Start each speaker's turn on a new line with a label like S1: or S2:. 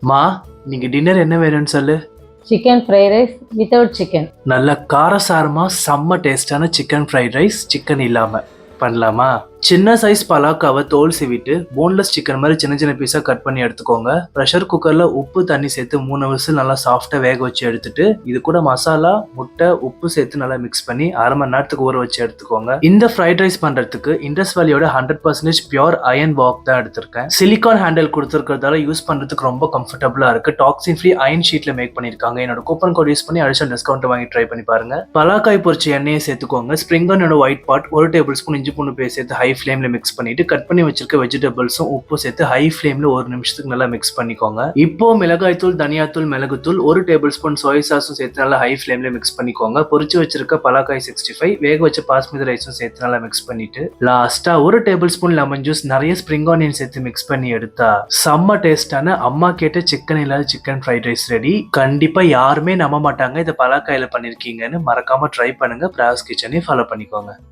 S1: மா, நீங்க டின்னர் என்ன வேணும்னு சொல்லு.
S2: Chicken fried rice without chicken.
S1: நல்ல காரசாரமா செம்ம டேஸ்டான சிக்கன் ஃப்ரைட் ரைஸ், சிக்கன் இல்லாம பண்ணலாமா? சின்ன சைஸ் பலாக்காவை தோல் சீவிட்டு போன்லெஸ் சிக்கன் மாதிரி சின்ன சின்ன பீஸா கட் பண்ணி எடுத்துக்கோங்க. ப்ரெஷர் குக்கர்ல உப்பு தண்ணி சேர்த்து 3 விசில் நல்லா சாஃப்டா வேக வச்சு எடுத்துட்டு இது கூட மசாலா, முட்டை, உப்பு சேர்த்து நல்லா மிக்ஸ் பண்ணி 1/2 மணி நேரத்துக்கு ஊற வச்சு எடுத்துக்கோங்க. இந்த ஃப்ரைட் ரைஸ் பண்றதுக்கு இண்டஸ் வேலியோட 100% பியூர் அயன் வாக் தான் எடுத்திருக்கேன். சிலிகான் ஹேண்டில் கொடுத்துருக்கிறதால யூஸ் பண்றதுக்கு ரொம்ப கம்ஃபர்டபுளா இருக்கு. டாக்ஸின் ஃப்ரீ அயன் ஷீட்ல மேக் பண்ணிருக்காங்க. என்னோட கூப்பன் கோட் யூஸ் பண்ணி அடிஷனல் டிஸ்கவுண்ட் வாங்கி ட்ரை பண்ணி பாருங்க. பலாக்காய் பொரிச்ச எண்ணெயை சேர்த்துக்கோங்க. ஸ்ப்ரிங் ஆனியனோட ஒயிட் பார்ட் 1 டேபிள் ஸ்பூன் இஞ்சி பூண்டு பேஸ்ட் சேர்த்து ஹை ஃப்ளேம்ல மிக்ஸ் பண்ணிட்டு கட் பண்ணி வச்சிருக்க வெஜிடபிள்ஸும் உப்பு சேர்த்து ஹை ஃப்ளேம்ல 1 நிமிஷத்துக்கு நல்லா மிக்ஸ் பண்ணிக்கோங்க. இப்போ மிளகாய் தூள், தனியாத்தூள், மிளகுத்தூள், 1 டேபிள் ஸ்பூன் சோய் சாஸும் சேர்த்து நல்லா ஹை ஃப்ளேம்ல மிக்ஸ் பண்ணிக்கோங்க. பொரிச்சு வச்சிருக்க பலாக்காய் 65 வேக வச்ச பாஸ்மதி ரைஸும் சேர்த்து நல்லா மிக்ஸ் பண்ணிட்டு லாஸ்டா 1 டேபிள் ஸ்பூன் லெமன் ஜூஸ், நிறைய ஸ்ப்ரிங் ஆனியன் சேர்த்து மிக்ஸ் பண்ணி எடுத்தா செம்ம டேஸ்டான அம்மா கேட்ட சிக்கன் இல்லாத சிக்கன் ஃப்ரைட் ரைஸ் ரெடி. கண்டிப்பா யாருமே நம்ப மாட்டாங்க இதை பலாக்காயில பண்ணிருக்கீங்கன்னு. மறக்காம ட்ரை பண்ணுங்க. பிராஸ் கிச்சனையும் ஃபாலோ பண்ணிக்கோங்க.